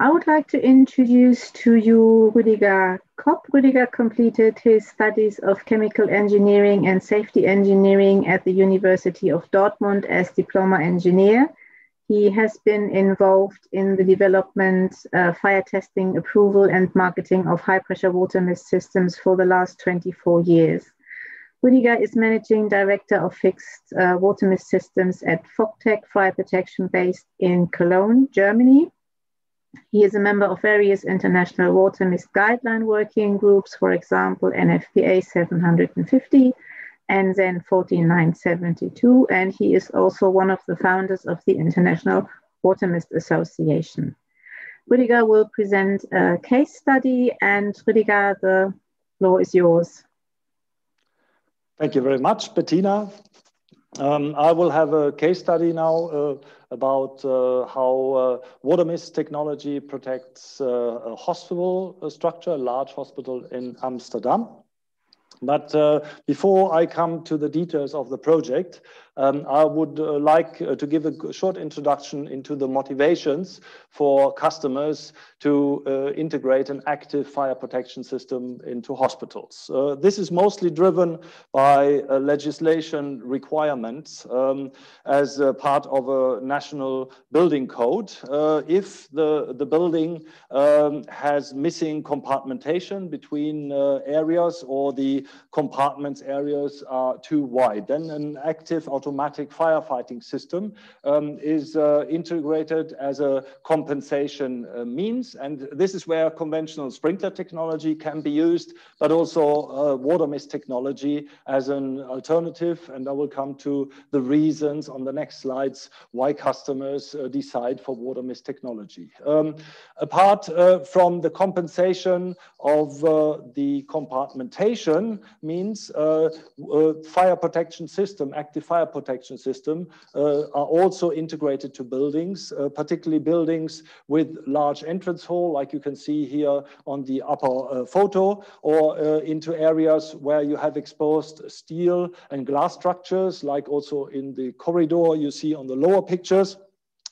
I would like to introduce to you Rüdiger Kopp. Rüdiger completed his studies of chemical engineering and safety engineering at the University of Dortmund as diploma engineer. He has been involved in the development, fire testing, approval, and marketing of high-pressure water mist systems for the last 24 years. Rüdiger is Managing Director of Fixed Water Mist Systems at Fogtec, fire protection based in Cologne, Germany. He is a member of various international water mist guideline working groups, for example, NFPA 750 and then 14972, and he is also one of the founders of the International Water Mist Association. Rüdiger will present a case study, and Rüdiger, the floor is yours. Thank you very much, Bettina. I will have a case study now about how water mist technology protects a hospital structure, a large hospital in Amsterdam. But before I come to the details of the project, I would like to give a short introduction into the motivations for customers to integrate an active fire protection system into hospitals. This is mostly driven by legislation requirements as a part of a national building code. If the building has missing compartmentation between areas, or the compartments areas are too wide, then an active automatic firefighting system is integrated as a compensation means. And this is where conventional sprinkler technology can be used, but also water mist technology as an alternative. And I will come to the reasons on the next slides why customers decide for water mist technology. Apart from the compensation of the compartmentation means fire protection system, active fire protection system are also integrated to buildings, particularly buildings with large entrance hall, like you can see here on the upper photo, or into areas where you have exposed steel and glass structures, like also in the corridor you see on the lower pictures,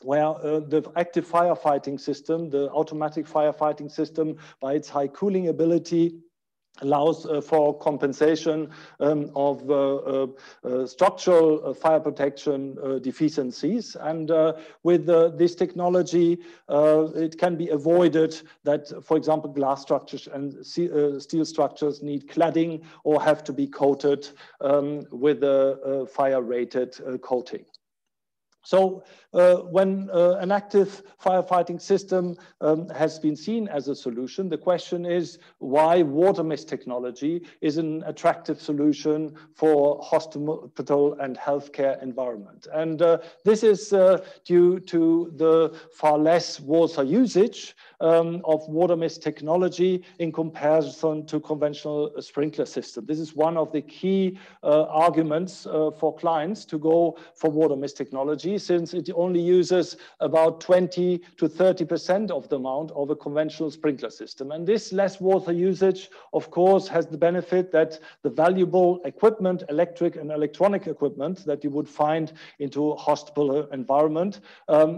where the active firefighting system, the automatic firefighting system, by its high cooling ability, allows for compensation of structural fire protection deficiencies. And with this technology, it can be avoided that, for example, glass structures and steel structures need cladding or have to be coated with a fire-rated coating. So when an active firefighting system has been seen as a solution, the question is why water mist technology is an attractive solution for hospital and healthcare environment. And this is due to the far less water usage of water mist technology in comparison to conventional sprinkler system. This is one of the key arguments for clients to go for water mist technology, since it only uses about 20 to 30% of the amount of a conventional sprinkler system. And this less water usage, of course, has the benefit that the valuable equipment, electric and electronic equipment that you would find into a hospital environment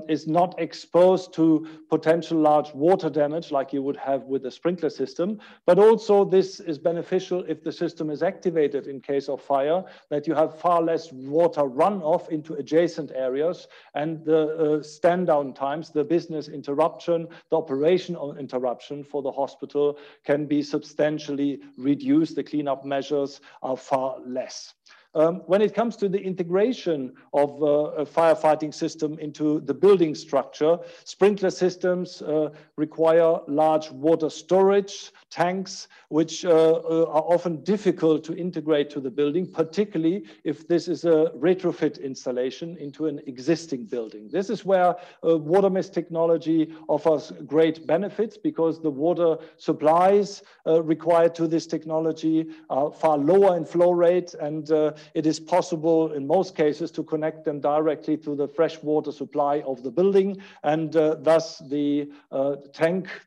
is not exposed to potential large water damage like you would have with a sprinkler system. But also this is beneficial if the system is activated in case of fire, that you have far less water runoff into adjacent areas, and the stand down times, the business interruption, the operational interruption for the hospital can be substantially reduced. The cleanup measures are far less. When it comes to the integration of a firefighting system into the building structure, sprinkler systems require large water storage tanks, which are often difficult to integrate to the building, particularly if this is a retrofit installation into an existing building. This is where water mist technology offers great benefits, because the water supplies required to this technology are far lower in flow rate, and it is possible in most cases to connect them directly to the fresh water supply of the building, and thus the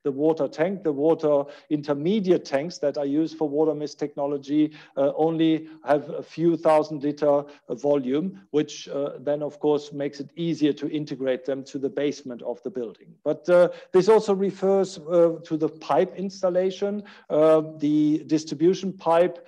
water intermediate tanks that are used for water mist technology only have a few thousand-liter volume, which then of course makes it easier to integrate them to the basement of the building. But this also refers to the pipe installation, the distribution pipe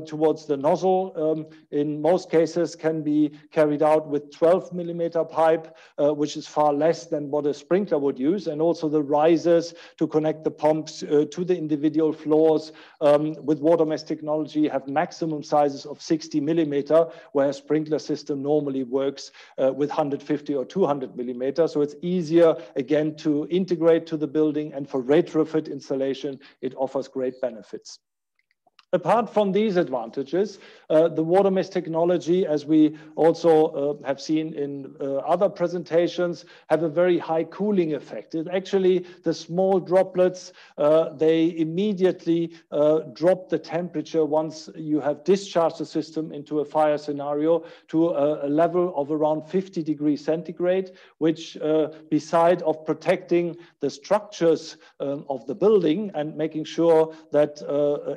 towards the nozzle. In most cases can be carried out with 12 millimeter pipe, which is far less than what a sprinkler would use, and also the risers to connect the pumps to the individual floors with water mesh technology have maximum sizes of 60 millimeter, where a sprinkler system normally works with 150 or 200 millimeter. So it's easier again to integrate to the building, and for retrofit installation, it offers great benefits. Apart from these advantages, the water mesh technology, as we also have seen in other presentations, have a very high cooling effect. It actually, the small droplets, they immediately drop the temperature once you have discharged the system into a fire scenario to a level of around 50 degrees centigrade, which beside of protecting the structures of the building and making sure that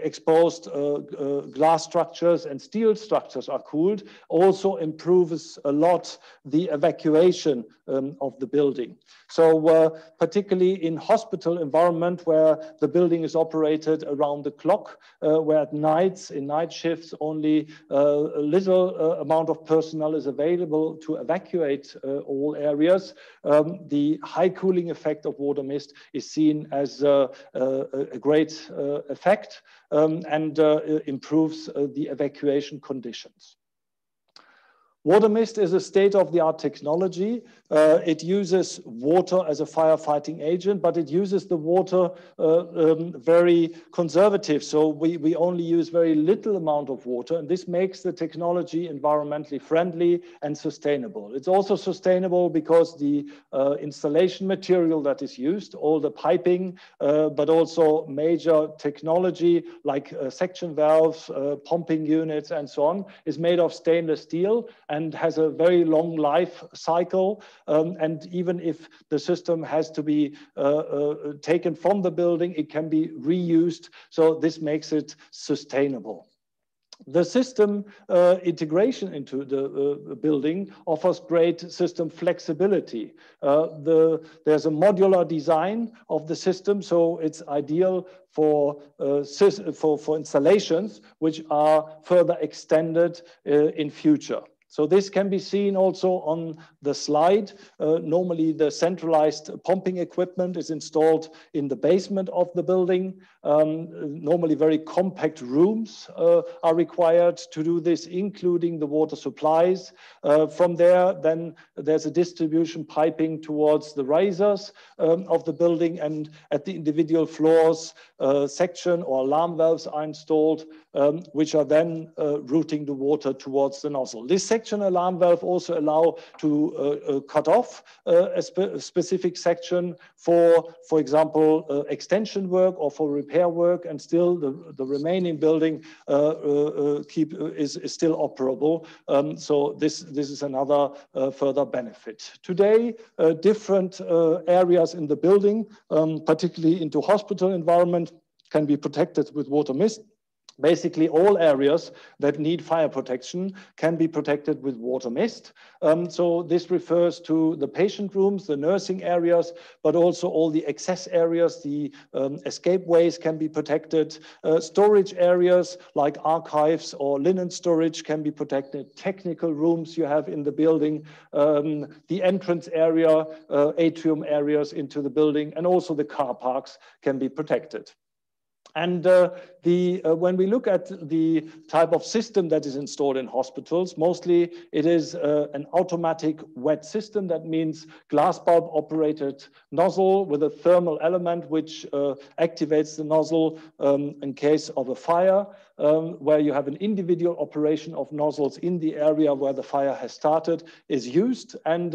exposed glass structures and steel structures are cooled, also improves a lot the evacuation of the building. So particularly in hospital environment where the building is operated around the clock, where at nights, in night shifts, only a little amount of personnel is available to evacuate all areas, the high cooling effect of water mist is seen as a great effect and improves the evacuation conditions. Water mist is a state-of-the-art technology. It uses water as a firefighting agent, but it uses the water very conservative. So we only use very little amount of water, and this makes the technology environmentally friendly and sustainable. It's also sustainable because the installation material that is used, all the piping, but also major technology like section valves, pumping units, and so on, is made of stainless steel and has a very long life cycle. And even if the system has to be taken from the building, it can be reused. So this makes it sustainable. The system integration into the building offers great system flexibility. There's a modular design of the system, so it's ideal for installations which are further extended in future. So this can be seen also on the slide. Normally the centralized pumping equipment is installed in the basement of the building. Normally very compact rooms are required to do this, including the water supplies. From there, then there's a distribution piping towards the risers of the building, and at the individual floors, section or alarm valves are installed, which are then routing the water towards the nozzle. This section alarm valve also allow to cut off a specific section for example, extension work or for repair work, and still the remaining building is still operable. So this is another further benefit. Today, different areas in the building, particularly into hospital environment, can be protected with water mist. Basically, all areas that need fire protection can be protected with water mist. So this refers to the patient rooms, the nursing areas, but also all the access areas, the escape ways can be protected. Storage areas like archives or linen storage can be protected. Technical rooms you have in the building, the entrance area, atrium areas into the building, and also the car parks can be protected. And when we look at the type of system that is installed in hospitals, mostly it is an automatic wet system. That means glass bulb operated nozzle with a thermal element which activates the nozzle in case of a fire. where you have an individual operation of nozzles in the area where the fire has started, is used. And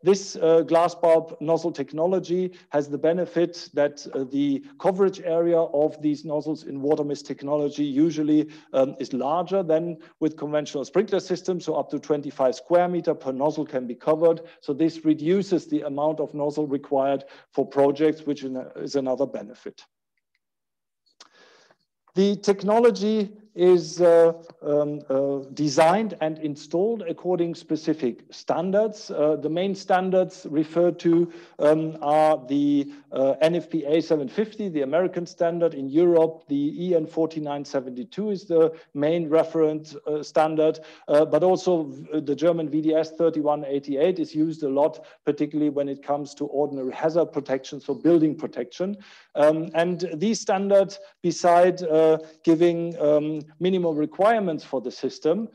this glass bulb nozzle technology has the benefit that the coverage area of these nozzles in water mist technology usually is larger than with conventional sprinkler systems, so up to 25 square meter per nozzle can be covered. So this reduces the amount of nozzle required for projects, which is another benefit. The technology is designed and installed according specific standards. The main standards referred to are the NFPA 750, the American standard. In Europe, the EN 4972 is the main reference standard, but also the German VDS 3188 is used a lot, particularly when it comes to ordinary hazard protection, so building protection. And these standards, beside giving minimum requirements for the system,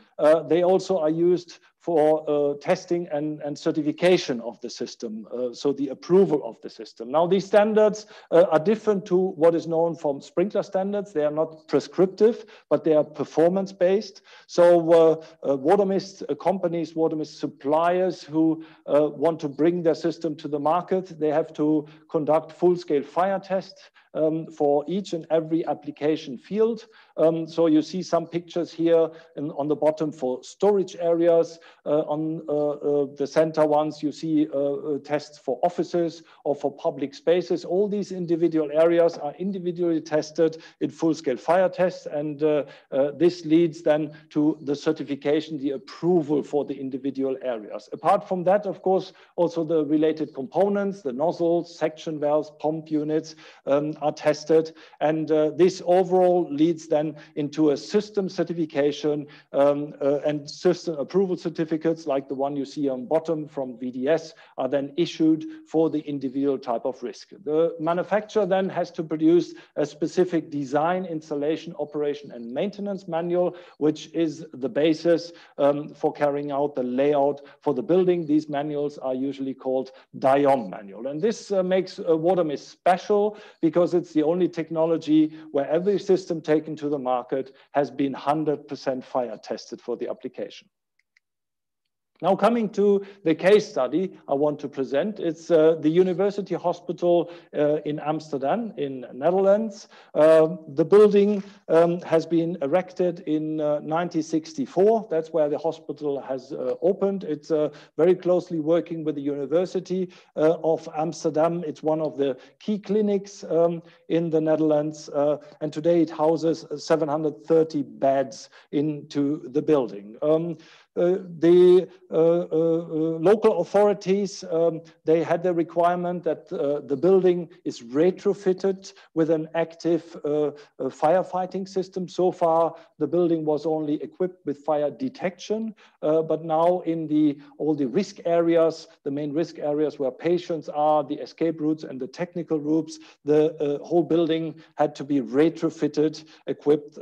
they also are used for testing and certification of the system, so the approval of the system. Now, these standards are different to what is known from sprinkler standards. They are not prescriptive, but they are performance-based. So water mist companies, water mist suppliers who want to bring their system to the market, they have to conduct full-scale fire tests for each and every application field. So you see some pictures here on the bottom for storage areas. On the center ones, you see tests for offices or for public spaces. All these individual areas are individually tested in full-scale fire tests, and this leads then to the certification, the approval for the individual areas. Apart from that, of course, also the related components, the nozzles, section valves, pump units are tested, and this overall leads then into a system certification and system approval certificates like the one you see on bottom from VDS are then issued for the individual type of risk. The manufacturer then has to produce a specific design, installation, operation and maintenance manual, which is the basis for carrying out the layout for the building. These manuals are usually called DIOM manual. And this makes water mist special because it's the only technology where every system taken to the market has been 100% fire tested for the application. Now coming to the case study I want to present, it's the University Hospital in Amsterdam in Netherlands. The building has been erected in 1964. That's where the hospital has opened. It's very closely working with the University of Amsterdam. It's one of the key clinics in the Netherlands, and today it houses 730 beds into the building. The local authorities, they had the requirement that the building is retrofitted with an active firefighting system. So far, the building was only equipped with fire detection, but now in all the risk areas, the main risk areas where patients are, the escape routes and the technical routes, the whole building had to be retrofitted, equipped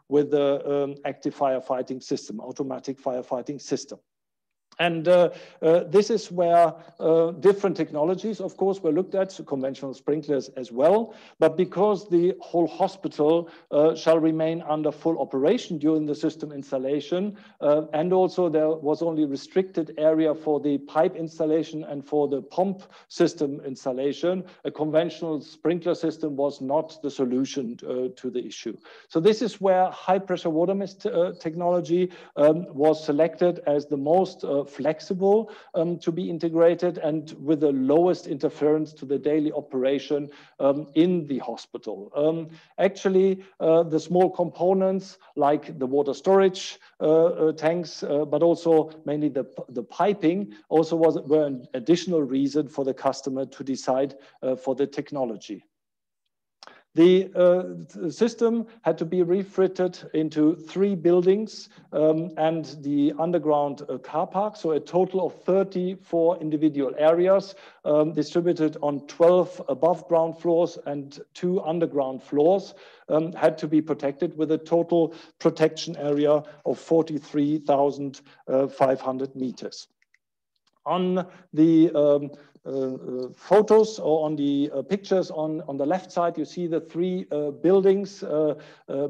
with the active firefighting system, automatic firefighting system. And this is where different technologies, of course, were looked at, so conventional sprinklers as well. But because the whole hospital shall remain under full operation during the system installation, and also there was only restricted area for the pipe installation and for the pump system installation, a conventional sprinkler system was not the solution to the issue. So this is where high pressure water mist technology was selected as the most flexible to be integrated and with the lowest interference to the daily operation in the hospital. Actually, the small components like the water storage tanks, but also mainly the piping also were an additional reason for the customer to decide for the technology. The system had to be refitted into 3 buildings and the underground car park, so a total of 34 individual areas distributed on 12 above ground floors and 2 underground floors had to be protected with a total protection area of 43,500 meters. On the photos or on the pictures on the left side, you see the three buildings,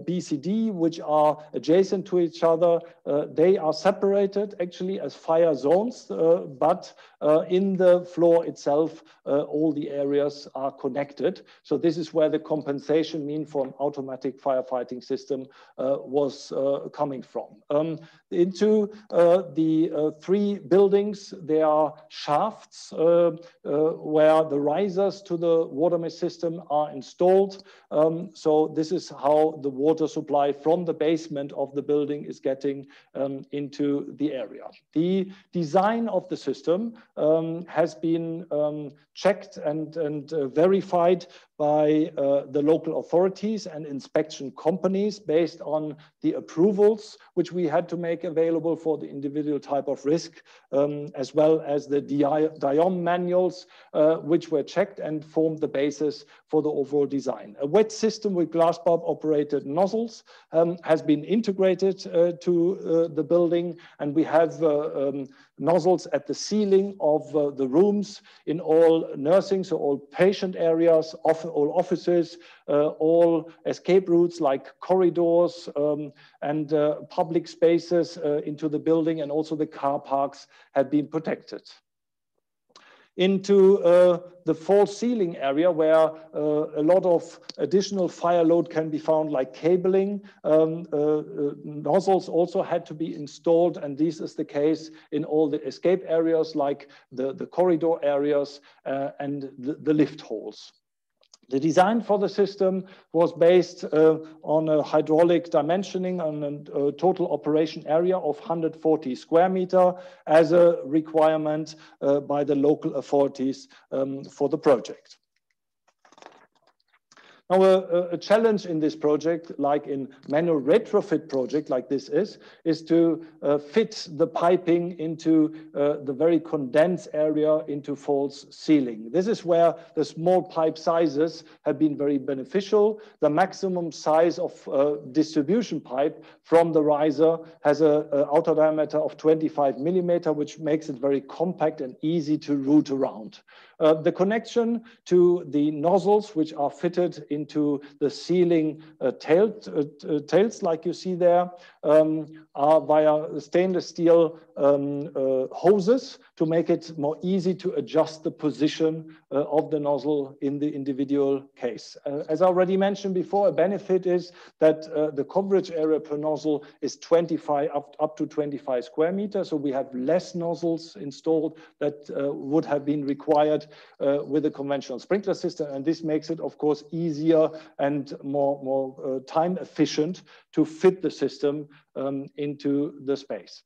B, C, D, which are adjacent to each other. They are separated actually as fire zones, but in the floor itself, all the areas are connected. So this is where the compensation mean for an automatic firefighting system was coming from. Into the three buildings, there are shafts where the risers to the water mist system are installed. So this is how the water supply from the basement of the building is getting into the area. The design of the system has been checked and verified by the local authorities and inspection companies based on the approvals which we had to make available for the individual type of risk, as well as the DIOM manuals, which were checked and formed the basis for the overall design. A wet system with glass bulb operated nozzles has been integrated to the building, and we have nozzles at the ceiling of the rooms in all nursing, so all patient areas, all offices, all escape routes like corridors and public spaces into the building, and also the car parks had been protected. Into the false ceiling area where a lot of additional fire load can be found, like cabling. Nozzles also had to be installed, and this is the case in all the escape areas like the corridor areas and the lift holes. The design for the system was based on a hydraulic dimensioning on a total operation area of 140 square meter as a requirement by the local authorities for the project. Now, a challenge in this project, like in manual retrofit project like this is to fit the piping into the very condensed area into false ceiling. This is where the small pipe sizes have been very beneficial. The maximum size of distribution pipe from the riser has an outer diameter of 25 millimeter, which makes it very compact and easy to route around. The connection to the nozzles, which are fitted into the ceiling tails, like you see there, are via stainless steel hoses to make it more easy to adjust the position of the nozzle in the individual case. As I already mentioned before, a benefit is that the coverage area per nozzle is 25 up to 25 square meters, so we have less nozzles installed that would have been required with a conventional sprinkler system, and this makes it, of course, easier and more time efficient to fit the system into the space.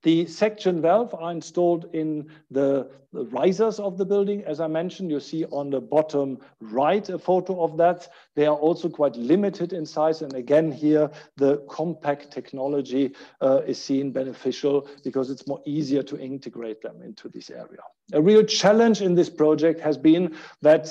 The section valve are installed in the risers of the building. As I mentioned, you see on the bottom right a photo of that. They are also quite limited in size. And again, here, the compact technology is seen beneficial because it's more easier to integrate them into this area. A real challenge in this project has been that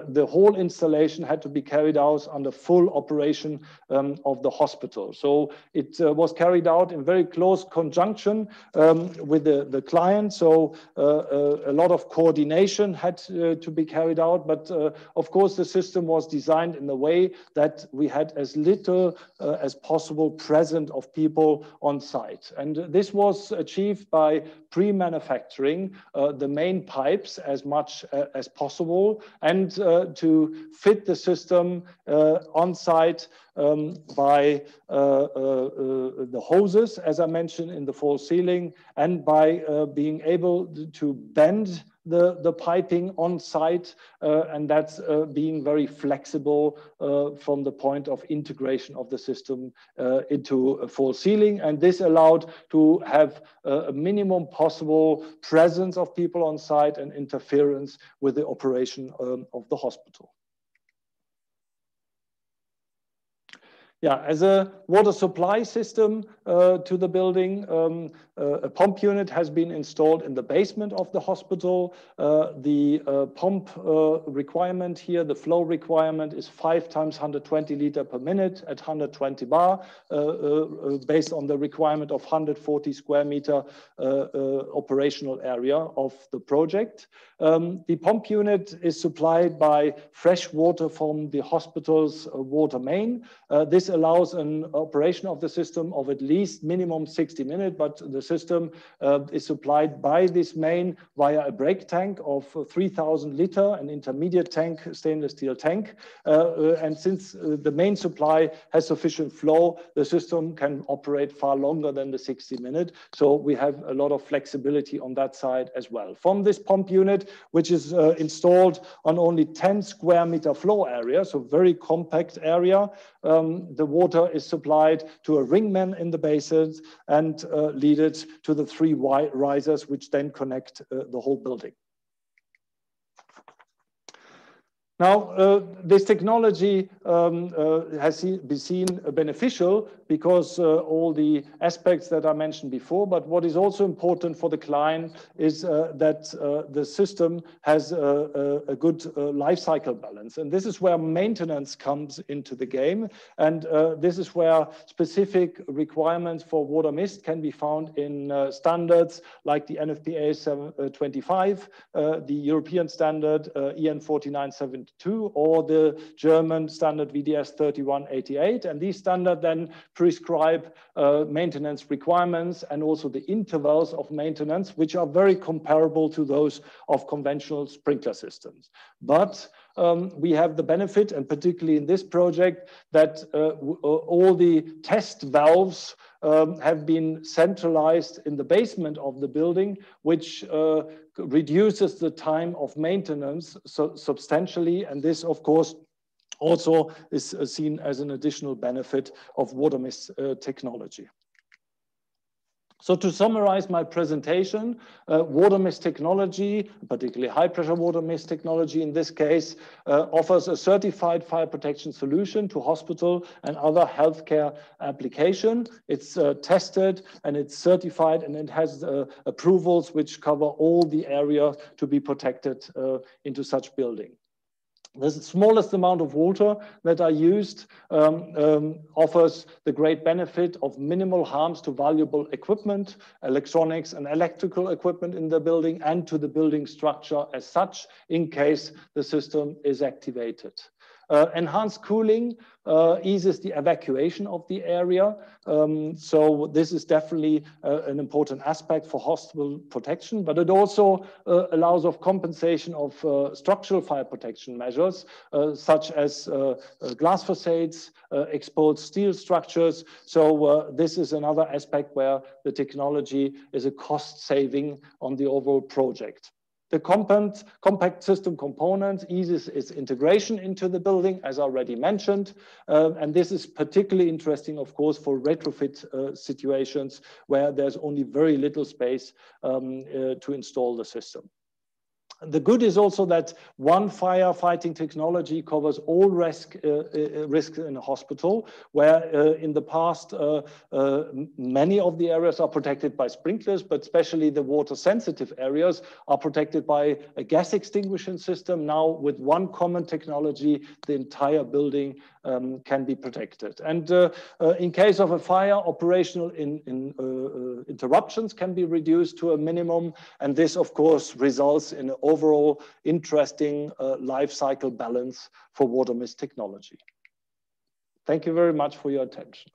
the whole installation had to be carried out under full operation of the hospital. So it was carried out in very close conjunction with the client. So a lot of coordination had to be carried out. But of course, the system was designed in the way that we had as little as possible presence of people on site. And this was achieved by pre-manufacturing the main pipes as much as possible and to fit the system on site by the hoses, as I mentioned, in the false ceiling, and by being able to bend the piping on site, and that's being very flexible from the point of integration of the system into a false ceiling. And this allowed to have a minimum possible presence of people on site and interference with the operation of the hospital. Yeah, as a water supply system to the building, a pump unit has been installed in the basement of the hospital. The pump requirement here, the flow requirement is 5 times 120 liter per minute at 120 bar, based on the requirement of 140 square meter operational area of the project. The pump unit is supplied by fresh water from the hospital's water main. This allows an operation of the system of at least minimum 60 minutes, but the system is supplied by this main via a break tank of 3,000 liter, an intermediate tank, stainless steel tank. And since the main supply has sufficient flow, the system can operate far longer than the 60 minutes. So we have a lot of flexibility on that side as well. From this pump unit, which is installed on only 10 square meter flow area, so very compact area, the water is supplied to a ringman in the basins and leaded to the 3 risers, which then connect the whole building. Now, this technology has been seen beneficial because all the aspects that I mentioned before, but what is also important for the client is that the system has a good life cycle balance. And this is where maintenance comes into the game. And this is where specific requirements for water mist can be found in standards like the NFPA 725, the European standard EN 4972, or the German standard VDS 3188. And these standards then prescribe maintenance requirements and also the intervals of maintenance, which are very comparable to those of conventional sprinkler systems. But we have the benefit, and particularly in this project, that all the test valves have been centralized in the basement of the building, which reduces the time of maintenance substantially. And this, of course, also is seen as an additional benefit of water mist technology. So to summarize my presentation, water mist technology, particularly high pressure water mist technology in this case, offers a certified fire protection solution to hospital and other healthcare application. It's tested and it's certified, and it has approvals which cover all the area to be protected into such building. The smallest amount of water that are used offers the great benefit of minimal harms to valuable equipment, electronics and electrical equipment in the building, and to the building structure as such in case the system is activated. Enhanced cooling eases the evacuation of the area. So this is definitely an important aspect for hospital protection, but it also allows of compensation of structural fire protection measures, such as glass facades, exposed steel structures. So this is another aspect where the technology is a cost saving on the overall project. The compact system component eases its integration into the building, as already mentioned. And this is particularly interesting, of course, for retrofit situations where there's only very little space to install the system. The good is also that one firefighting technology covers all risks in a hospital, where in the past, many of the areas are protected by sprinklers, but especially the water-sensitive areas are protected by a gas extinguishing system. Now, with one common technology, the entire building can be protected. And in case of a fire, operational interruptions can be reduced to a minimum. And this, of course, results in an overall interesting life cycle balance for water mist technology. Thank you very much for your attention.